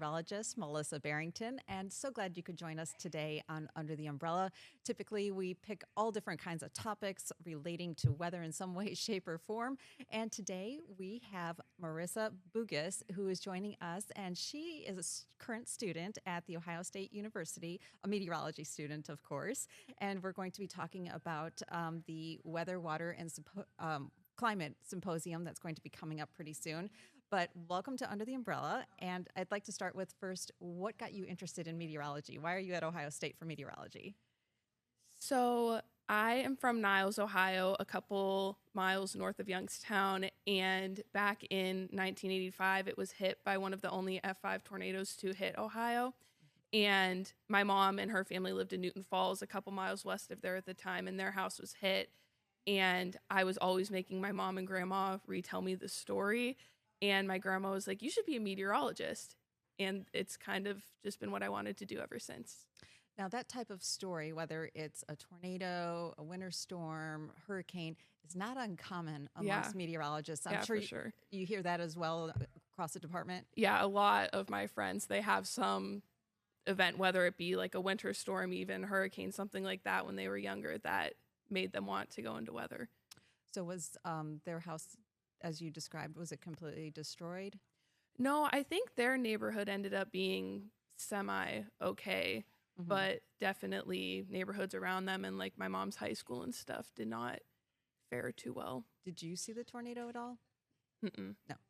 meteorologist, Melissa Barrington, and so glad you could join us today on Under the Umbrella. Typically, we pick all different kinds of topics relating to weather in some way, shape, or form. And today we have Marissa Bugos, who is joining us, and she is a current student at The Ohio State University, a meteorology student, of course. And we're going to be talking about the Weather, Water, and Climate Symposium that's going to be coming up pretty soon. But welcome to Under the Umbrella. And I'd like to start with first, what got you interested in meteorology? Why are you at Ohio State for meteorology? So I am from Niles, Ohio, a couple miles north of Youngstown. And back in 1985, it was hit by one of the only F5 tornadoes to hit Ohio. And my mom and her family lived in Newton Falls, a couple miles west of there at the time, and their house was hit. And I was always making my mom and grandma retell me the story. And my grandma was like, you should be a meteorologist. And it's kind of just been what I wanted to do ever since. Now, that type of story, whether it's a tornado, a winter storm, hurricane, is not uncommon amongst meteorologists. I'm sure you hear that as well across the department. Yeah, a lot of my friends, they have some event, whether it be like a winter storm, even hurricane, something like that when they were younger, that made them want to go into weather. So was their house, as you described, was it completely destroyed? No, I think their neighborhood ended up being semi-okay, but definitely neighborhoods around them and like my mom's high school and stuff did not fare too well. Did you see the tornado at all? Mm-mm. No. Okay.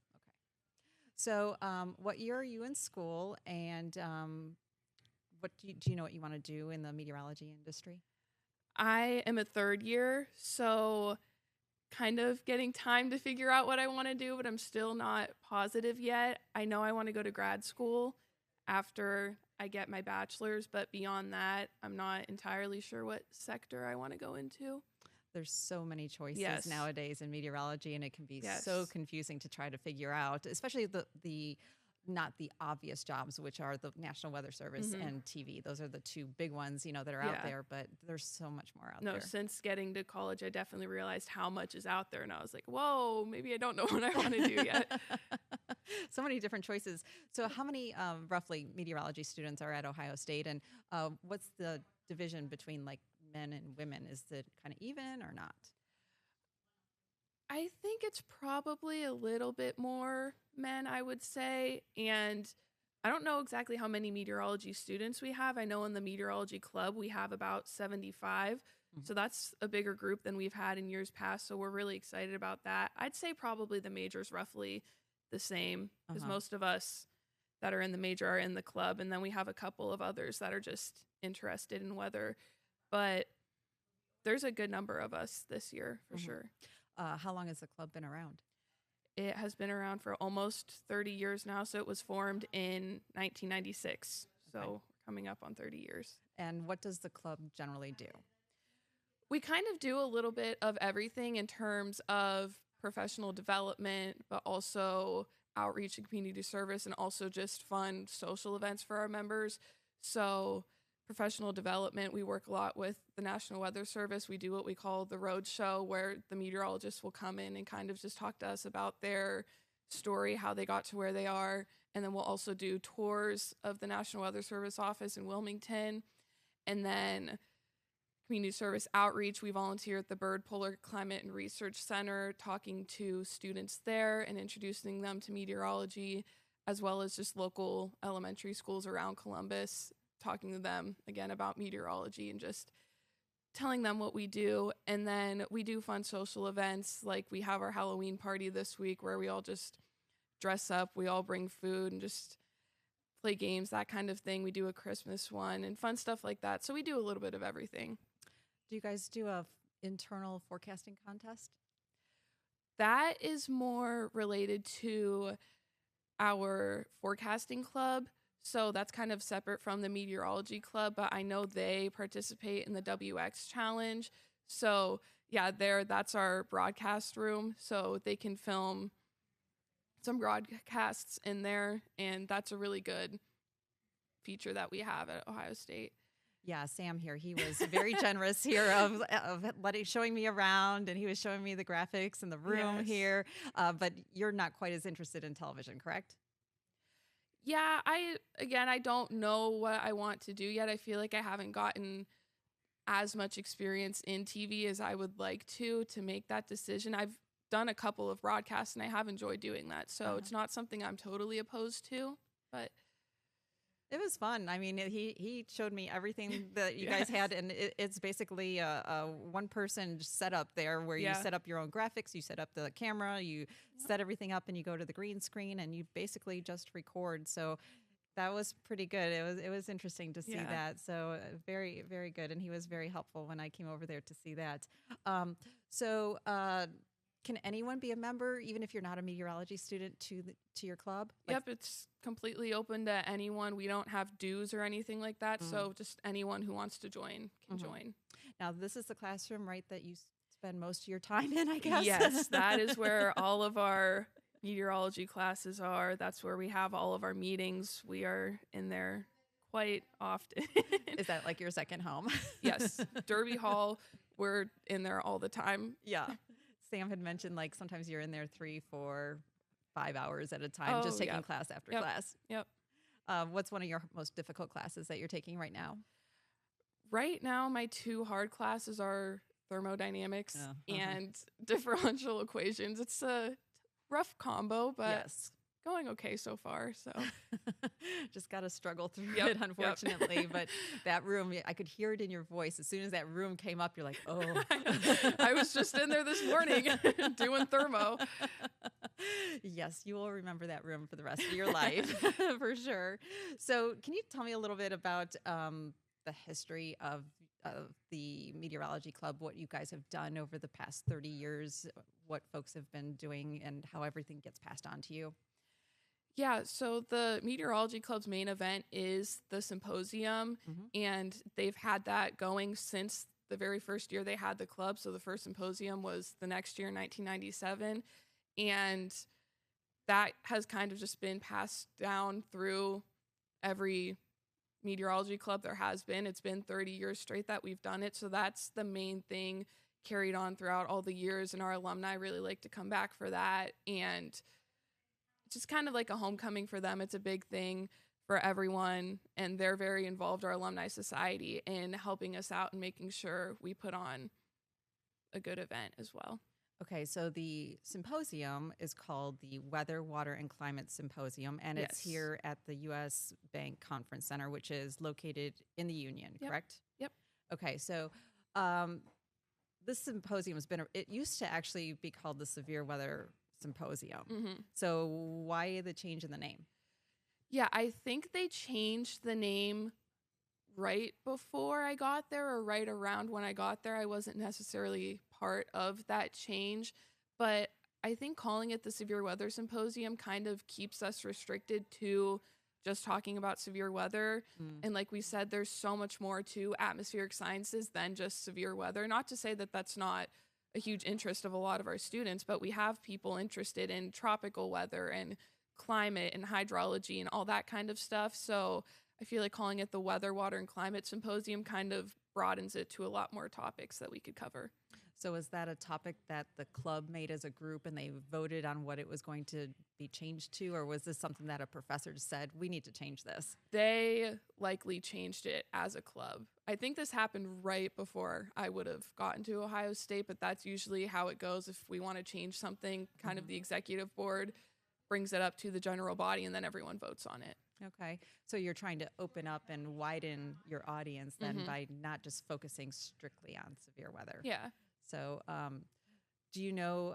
So what year are you in school, and what do you know what you want to do in the meteorology industry? I am a third year, so kind of getting time to figure out what I want to do, but I'm still not positive yet. I know I want to go to grad school after I get my bachelor's, but beyond that, I'm not entirely sure what sector I want to go into. There's so many choices nowadays in meteorology, and it can be so confusing to try to figure out, especially the not the obvious jobs, which are the National Weather Service and TV. Those are the two big ones, that are out there, but there's so much more out there. No, since getting to college, I definitely realized how much is out there, and I was like, whoa, maybe I don't know what I want to do yet. So many different choices. So how many roughly meteorology students are at Ohio State, and what's the division between like men and women? Is it kind of even or not? I think it's probably a little bit more men, I would say. And I don't know exactly how many meteorology students we have. I know in the meteorology club, we have about 75. So that's a bigger group than we've had in years past. So we're really excited about that. I'd say probably the major's roughly the same, because most of us that are in the major are in the club. And then we have a couple of others that are just interested in weather. But there's a good number of us this year for sure. How long has the club been around? It has been around for almost 30 years now. So it was formed in 1996. So coming up on 30 years. And what does the club generally do? We kind of do a little bit of everything in terms of professional development, but also outreach and community service, and also just fun social events for our members. So professional development, we work a lot with the National Weather Service. We do what we call the road show, where the meteorologists will come in and kind of just talk to us about their story, how they got to where they are. And then we'll also do tours of the National Weather Service office in Wilmington. And then community service outreach, we volunteer at the Bird Polar Climate and Research Center, talking to students there and introducing them to meteorology, as well as just local elementary schools around Columbus, talking to them again about meteorology and just telling them what we do. And then we do fun social events, like we have our Halloween party this week where we all just dress up, we all bring food and just play games, that kind of thing. We do a Christmas one and fun stuff like that. So we do a little bit of everything. Do you guys do a internal forecasting contest? That is more related to our forecasting club. So that's kind of separate from the meteorology club, but I know they participate in the WX challenge. So yeah, that's our broadcast room. So they can film some broadcasts in there, and that's a really good feature that we have at Ohio State. Yeah, Sam here, he was very generous here of showing me around, and he was showing me the graphics in the room here. But you're not quite as interested in television, correct? Yeah, I don't know what I want to do yet. I feel like I haven't gotten as much experience in TV as I would like to make that decision. I've done a couple of broadcasts and I have enjoyed doing that. So it's not something I'm totally opposed to, but It was fun. I mean, he showed me everything that you guys yes. had, and it's basically a one person setup there where you Yeah. set up your own graphics, you set up the camera, you set everything up, and you go to the green screen, and you basically just record. So that was pretty good. It was interesting to see Yeah. that. So very very good, and he was very helpful when I came over there to see that. Um, so. Can anyone be a member, even if you're not a meteorology student, to your club? Yep, it's completely open to anyone. We don't have dues or anything like that. So just anyone who wants to join can join. Now, this is the classroom, right, that you spend most of your time in, I guess? Yes, that is where all of our meteorology classes are. That's where we have all of our meetings. We are in there quite often. Is that like your second home? Yes, Derby Hall, we're in there all the time. Yeah. Sam had mentioned like sometimes you're in there 3, 4, 5 hours at a time, just taking class after class. Yep. What's one of your most difficult classes that you're taking right now? Right now, my 2 hard classes are thermodynamics and differential equations. It's a rough combo, but Yes. going okay so far. So Just got to struggle through Yep, it, unfortunately. But that room, I could hear it in your voice. As soon as that room came up, you're like, oh. I was just in there this morning doing thermo. Yes, you will remember that room for the rest of your life, for sure. So can you tell me a little bit about the history of the Meteorology Club, what you guys have done over the past 30 years, what folks have been doing, and how everything gets passed on to you? Yeah, so the Meteorology Club's main event is the symposium, and they've had that going since the very first year they had the club. So the first symposium was the next year, 1997, and that has kind of just been passed down through every meteorology club there has been. It's been 30 years straight that we've done it, so that's the main thing carried on throughout all the years, and our alumni really like to come back for that, and it's just kind of like a homecoming for them. It's a big thing for everyone, and they're very involved, our alumni society, in helping us out and making sure we put on a good event as well. Okay, so the symposium is called the Weather, Water, and Climate Symposium, and it's Yes. here at the U.S. Bank Conference Center, which is located in the Union, Yep. correct? Yep. Okay, so this symposium it used to actually be called the Severe Weather Symposium. So why the change in the name? Yeah, I think they changed the name right before I got there or right around when I got there. I wasn't necessarily part of that change, but I think calling it the Severe Weather Symposium kind of keeps us restricted to just talking about severe weather. And like we said, there's so much more to atmospheric sciences than just severe weather. Not to say that that's not a huge interest of a lot of our students, but we have people interested in tropical weather and climate and hydrology and all that kind of stuff. So I feel like calling it the Weather, Water, and Climate Symposium kind of broadens it to a lot more topics that we could cover. So is that a topic that the club made as a group and they voted on what it was going to be changed to? Or was this something that a professor said, we need to change this? They likely changed it as a club. I think this happened right before I would have gotten to Ohio State, but that's usually how it goes. If we want to change something, kind of the executive board brings it up to the general body and then everyone votes on it. Okay. So you're trying to open up and widen your audience then by not just focusing strictly on severe weather. Yeah. So do you know,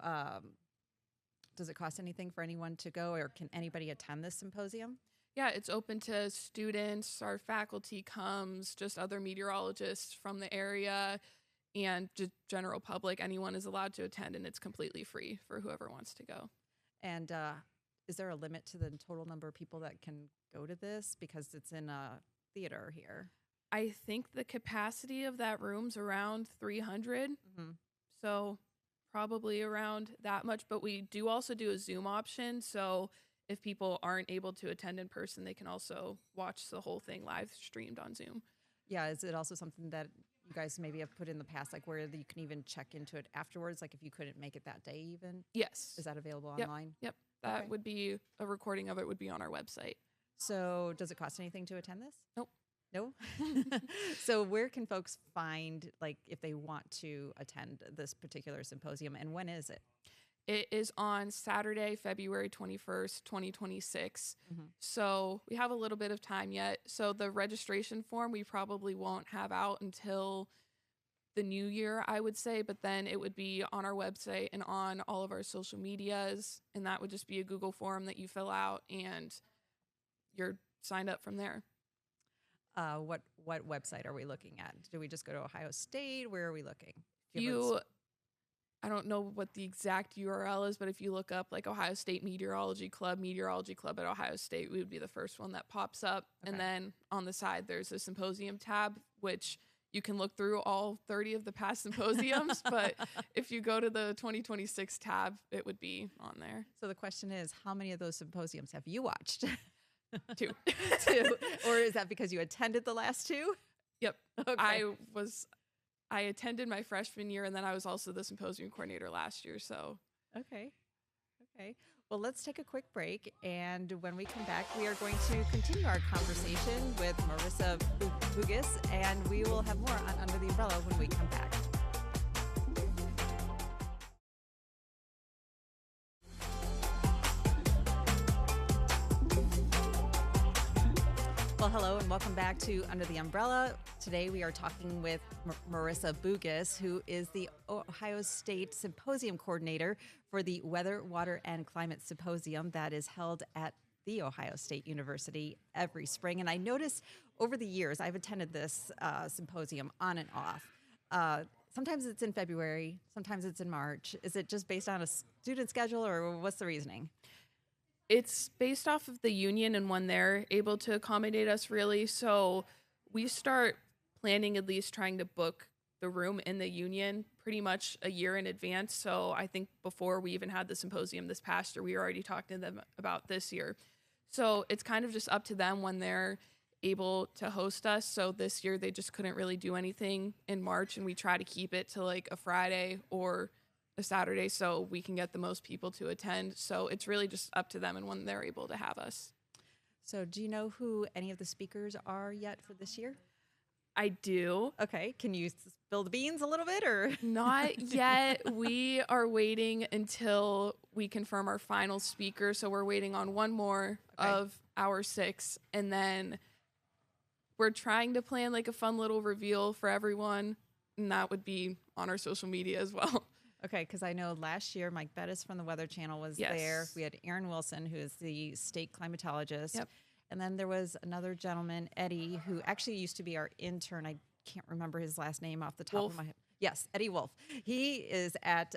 does it cost anything for anyone to go, or can anybody attend this symposium? Yeah, it's open to students, our faculty comes, just other meteorologists from the area, and just general public. Anyone is allowed to attend, and it's completely free for whoever wants to go. And is there a limit to the total number of people that can go to this? Because it's in a theater here. I think the capacity of that room's around 300. So probably around that much. But we do also do a Zoom option. So if people aren't able to attend in person, they can also watch the whole thing live streamed on Zoom. Yeah. Is it also something that you guys maybe have put in the past, like where you can even check into it afterwards? Like if you couldn't make it that day even? Yes. Is that available Yep. online? Yep. That Okay. would be a recording of it would be on our website. So does it cost anything to attend this? Nope. No? So where can folks find, like, if they want to attend this particular symposium, and when is it? It is on Saturday, February 21st, 2026. Mhm. So we have a little bit of time yet. So the registration form we probably won't have out until the new year, I would say, but then it would be on our website and on all of our social medias. And that would just be a Google form that you fill out and you're signed up from there. What website are we looking at? Do we just go to Ohio State? Where are we looking? Do you have a I don't know what the exact URL is, but if you look up like Ohio State Meteorology Club at Ohio State, we would be the first one that pops up. Okay. And then on the side, there's a symposium tab, which you can look through all 30 of the past symposiums. But if you go to the 2026 tab, it would be on there. So the question is, how many of those symposiums have you watched? 2. 2. Or is that because you attended the last 2? Yep. Okay. I attended my freshman year, and then I was also the symposium coordinator last year. So Okay. Well, let's take a quick break. And when we come back, we are going to continue our conversation with Marissa Bugos, and we will have more on Under the Umbrella when we come back. Well, hello and welcome back to Under the Umbrella. Today we are talking with Marissa Bugos, who is the Ohio State Symposium Coordinator for the Weather, Water, and Climate Symposium that is held at The Ohio State University every spring. And I noticed over the years, I've attended this symposium on and off. Sometimes it's in February, sometimes it's in March. Is it just based on a student schedule, or what's the reasoning? It's based off of the union and when they're able to accommodate us, really. So we start planning, at least trying to book the room in the union pretty much a year in advance. So I think before we even had the symposium this past year, we were already talking to them about this year. So it's kind of just up to them when they're able to host us. So this year they just couldn't really do anything in March, and we try to keep it to like a Friday or a Saturday so we can get the most people to attend. So it's really just up to them and when they're able to have us. So do you know who any of the speakers are yet for this year? I do. Okay. Can you spill the beans a little bit, or? Not yet. We are waiting until we confirm our final speaker. So we're waiting on one more of our 6. And then we're trying to plan like a fun little reveal for everyone. And that would be on our social media as well. Okay, because I know last year Mike Bettis from the Weather Channel was Yes. there. We had Aaron Wilson, who is the state climatologist. Yep. And then there was another gentleman, Eddie, who actually used to be our intern. I can't remember his last name off the top of my head. Yes, Eddie Wolf. He is at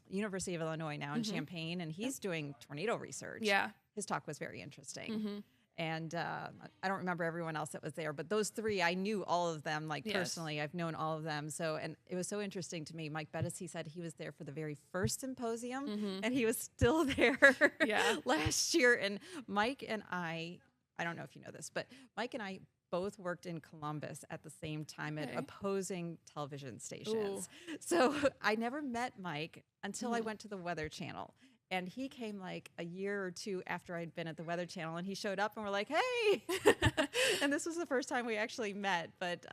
University of Illinois now in Champaign, and he's doing tornado research. Yeah. His talk was very interesting. Mm-hmm. And I don't remember everyone else that was there, but those 3, I knew all of them, like personally. I've known all of them. So, and it was so interesting to me. Mike Bettis, he said he was there for the very first symposium, and he was still there last year. And Mike and I don't know if you know this, but Mike and I both worked in Columbus at the same time at opposing television stations. Ooh. So I never met Mike until I went to the Weather Channel. And he came like a year or 2 after I'd been at the Weather Channel, and he showed up and we're like, hey. And this was the first time we actually met. But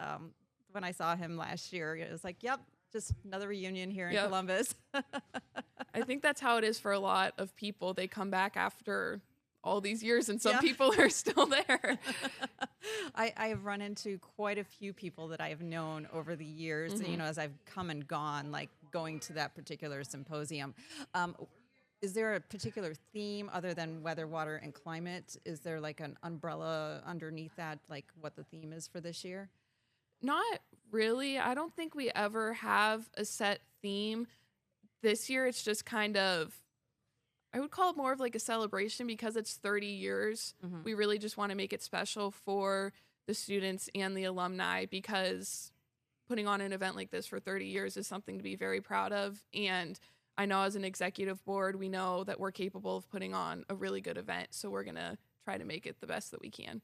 when I saw him last year, it was like, yep, just another reunion here in Columbus. I think that's how it is for a lot of people. They come back after all these years, and some people are still there. I have run into quite a few people that I've known over the years, you know, as I've come and gone, like going to that particular symposium. Is there a particular theme other than weather, water, and climate? Is there like an umbrella underneath that, like what the theme is for this year? Not really. I don't think we ever have a set theme. This year, it's just kind of, I would call it more of like a celebration because it's 30 years. We really just want to make it special for the students and the alumni, because putting on an event like this for 30 years is something to be very proud of. And I know as an executive board, we know that we're capable of putting on a really good event. So we're going to try to make it the best that we can.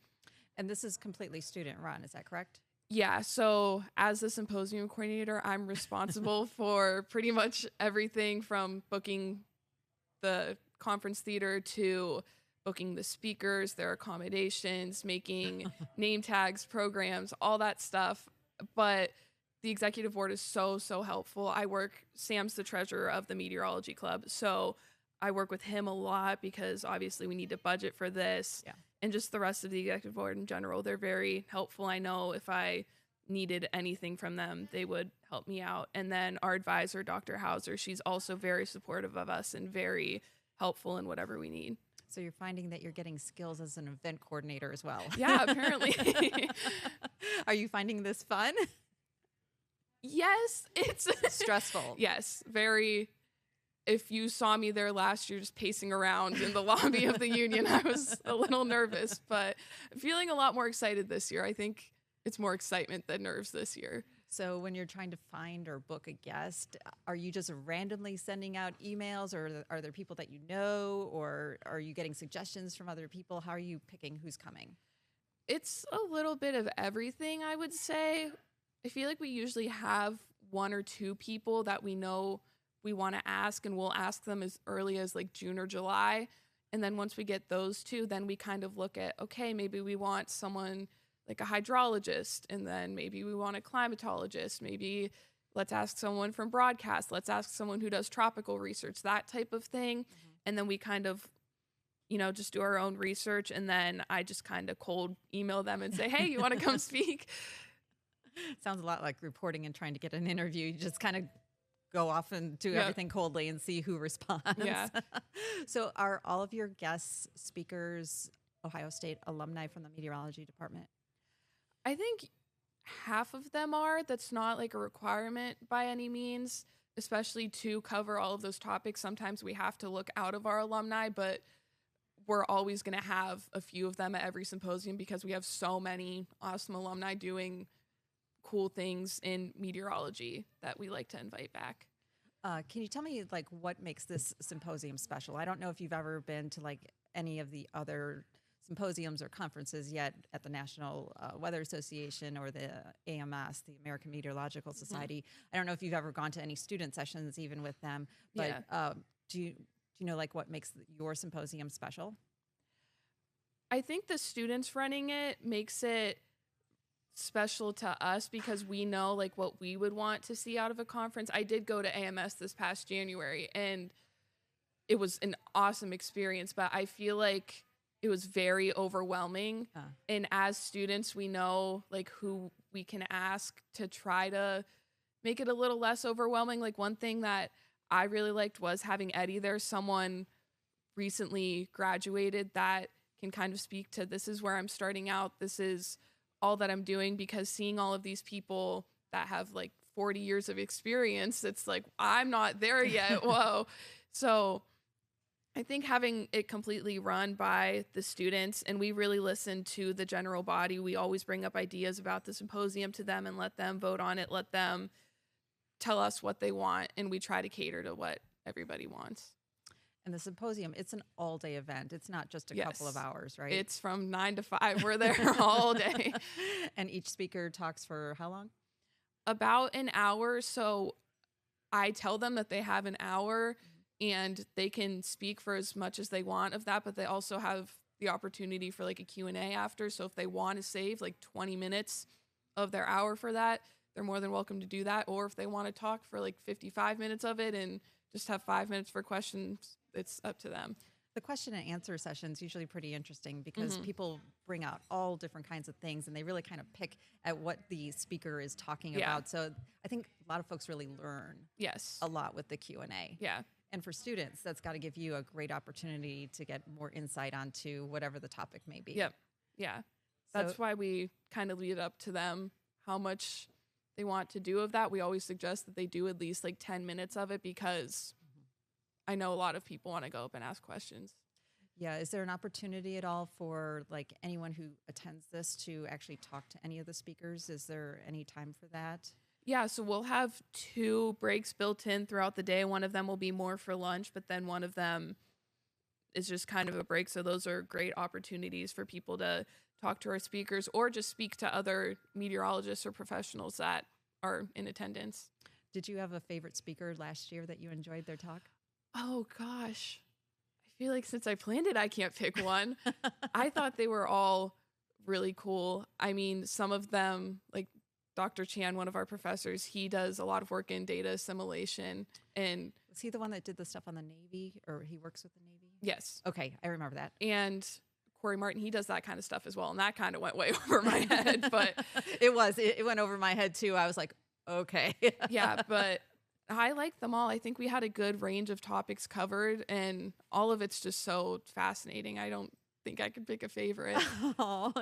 And this is completely student run, is that correct? Yeah. So as the symposium coordinator, I'm responsible for pretty much everything from booking the conference theater to booking the speakers, their accommodations, making name tags, programs, all that stuff. But the executive board is so, so helpful. Sam's the treasurer of the meteorology club. So I work with him a lot because obviously we need to budget for this. Yeah. And just the rest of the executive board in general, they're very helpful. I know if I needed anything from them, they would help me out. And then our advisor, Dr. Hauser, she's also very supportive of us and very helpful in whatever we need. So you're finding that you're getting skills as an event coordinator as well. Yeah, apparently. Are you finding this fun? Yes, it's stressful. Yes, very. If you saw me there last year just pacing around in the lobby of the union, I was a little nervous, but feeling a lot more excited this year. I think it's more excitement than nerves this year. So when you're trying to find or book a guest, are you just randomly sending out emails, or are there people that you know, or are you getting suggestions from other people? How are you picking who's coming? It's a little bit of everything, I would say. I feel like we usually have one or two people that we know we want to ask, and we'll ask them as early as like June or July. And then once we get those two, then we kind of look at, okay, maybe we want someone like a hydrologist, and then maybe we want a climatologist. Maybe let's ask someone from broadcast. Let's ask someone who does tropical research, that type of thing. Mm-hmm. And then we kind of, just do our own research. And then I just kind of cold email them and say, hey, you want to come speak? Sounds a lot like reporting and trying to get an interview. You just kind of go off and do everything coldly and see who responds. Yeah. So are all of your guest speakers Ohio State alumni from the meteorology department? I think half of them are. That's not like a requirement by any means, especially to cover all of those topics. Sometimes we have to look out of our alumni, but we're always going to have a few of them at every symposium because we have so many awesome alumni doing cool things in meteorology that we like to invite back. Can you tell me like what makes this symposium special? I don't know if you've ever been to like any of the other symposiums or conferences yet at the National Weather Association or the AMS, the American Meteorological Society. Mm-hmm. I don't know if you've ever gone to any student sessions even with them, but do you know like what makes your symposium special? I think the students running it makes it special to us because we know like what we would want to see out of a conference. I did go to AMS this past January and it was an awesome experience, but I feel like it was very overwhelming. And as students, we know like who we can ask to try to make it a little less overwhelming. Like one thing that I really liked was having Eddie there, someone recently graduated that can kind of speak to, this is where I'm starting out. This is all that I'm doing, because seeing all of these people that have like 40 years of experience, it's like, I'm not there yet. Whoa. So I think having it completely run by the students, and we really listen to the general body. We always bring up ideas about the symposium to them and let them vote on it, let them tell us what they want, and we try to cater to what everybody wants. And the symposium, it's an all-day event. It's not just a couple of hours, right? It's from 9 to 5. We're there all day. And each speaker talks for how long? About an hour. So I tell them that they have an hour and they can speak for as much as they want of that, but they also have the opportunity for like a Q&A after. So if they want to save like 20 minutes of their hour for that, they're more than welcome to do that. Or if they want to talk for like 55 minutes of it and just have 5 minutes for questions, it's up to them. The question and answer session is usually pretty interesting because people bring out all different kinds of things and they really kind of pick at what the speaker is talking about. So I think a lot of folks really learn a lot with the Q&A. Yeah. And for students, that's got to give you a great opportunity to get more insight onto whatever the topic may be. Yep. Yeah. That's why we kind of leave it up to them how much they want to do of that. We always suggest that they do at least like 10 minutes of it because I know a lot of people want to go up and ask questions. Yeah. Is there an opportunity at all for like anyone who attends this to actually talk to any of the speakers? Is there any time for that? Yeah, so we'll have 2 breaks built in throughout the day. One of them will be more for lunch, but then one of them is just kind of a break. So those are great opportunities for people to talk to our speakers or just speak to other meteorologists or professionals that are in attendance. Did you have a favorite speaker last year that you enjoyed their talk? Oh, gosh. I feel like since I planned it, I can't pick one. I thought they were all really cool. I mean, some of them, like Dr. Chan, one of our professors, he does a lot of work in data assimilation. And Was he the one that did the stuff on the Navy, or he works with the Navy? yes. Okay, I remember that. And Corey Martin, he does that kind of stuff as well. And that kind of went way over my head. But it went over my head too. I was like, okay. yeah, but I like them all. I think we had a good range of topics covered, and all of it's just so fascinating. I don't think I could pick a favorite. Oh.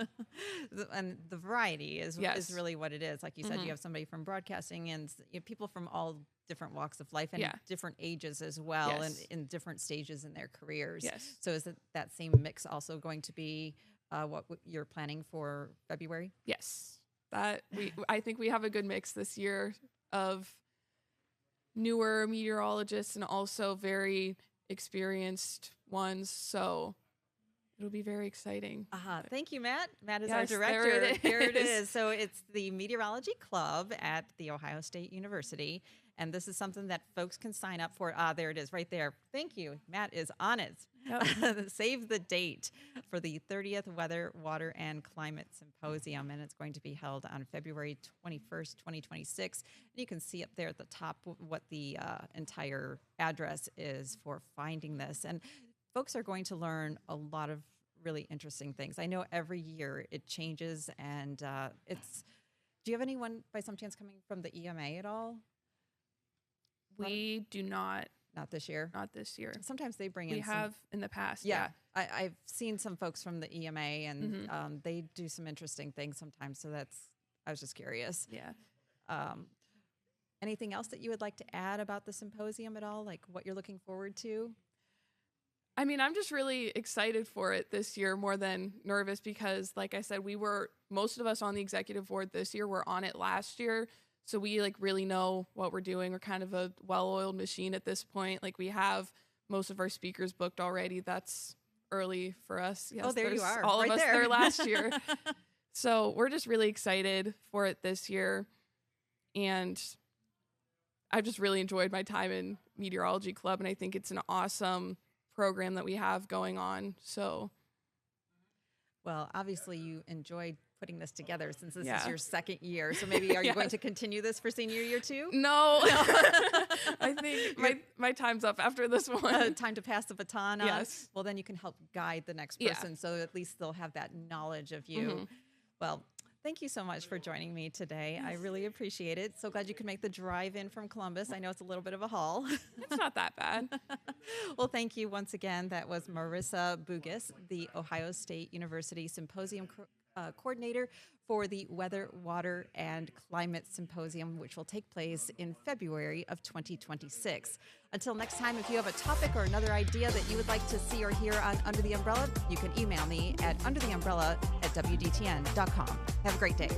And the variety is Yes. really what it is. Like you said, Mhm. you have somebody from broadcasting and people from all different walks of life and Yeah. different ages as well, and Yes. in different stages in their careers. Yes. So is that same mix also going to be what you're planning for February? Yes. I think we have a good mix this year of newer meteorologists and also very experienced ones. So it'll be very exciting. Thank you, Matt. Matt is our Yes, there director. it Here it is. is. So it's the Meteorology Club at The Ohio State University. And this is something that folks can sign up for. There it is right there. Thank you. Matt is on it. Yep. Save the date for the 30th Weather, Water, and Climate Symposium. And it's going to be held on February 21st, 2026. And you can see up there at the top what the entire address is for finding this. And folks are going to learn a lot of really interesting things. I know every year it changes, and do you have anyone by some chance coming from the EMA at all? We do not this year. Not this year. Sometimes they bring in We have in the past. Yeah. I've seen some folks from the EMA, and Mhm. they do some interesting things sometimes. So I was just curious. Yeah. Anything else that you would like to add about the symposium at all? Like what you're looking forward to? I mean, I'm just really excited for it this year more than nervous because, like I said, most of us on the executive board this year were on it last year. So we really know what we're doing. We're kind of a well-oiled machine at this point. Like we have most of our speakers booked already. That's early for us. Yes, There you are. All right of us there. there last year. So we're just really excited for it this year. And I've just really enjoyed my time in Meteorology Club. And I think it's an awesome program that we have going on. So, well, obviously you enjoyed putting this together since this is Yeah. your second year. So maybe are you Yeah. going to continue this for senior year too? no, I think my time's up after this one. Time to pass the baton on. Yes. Well, then you can help guide the next Yeah. person, so at least they'll have that knowledge of you. Mhm. Well, thank you so much for joining me today. I really appreciate it. So glad you could make the drive in from Columbus. I know it's a little bit of a haul. It's not that bad. Well, thank you once again. That was Marissa Bugos, the Ohio State University Symposium coordinator for the Weather, Water, and Climate Symposium, which will take place in February of 2026. Until next time, if you have a topic or another idea that you would like to see or hear on Under the Umbrella, you can email me at undertheumbrella@wdtn.com. Have a great day.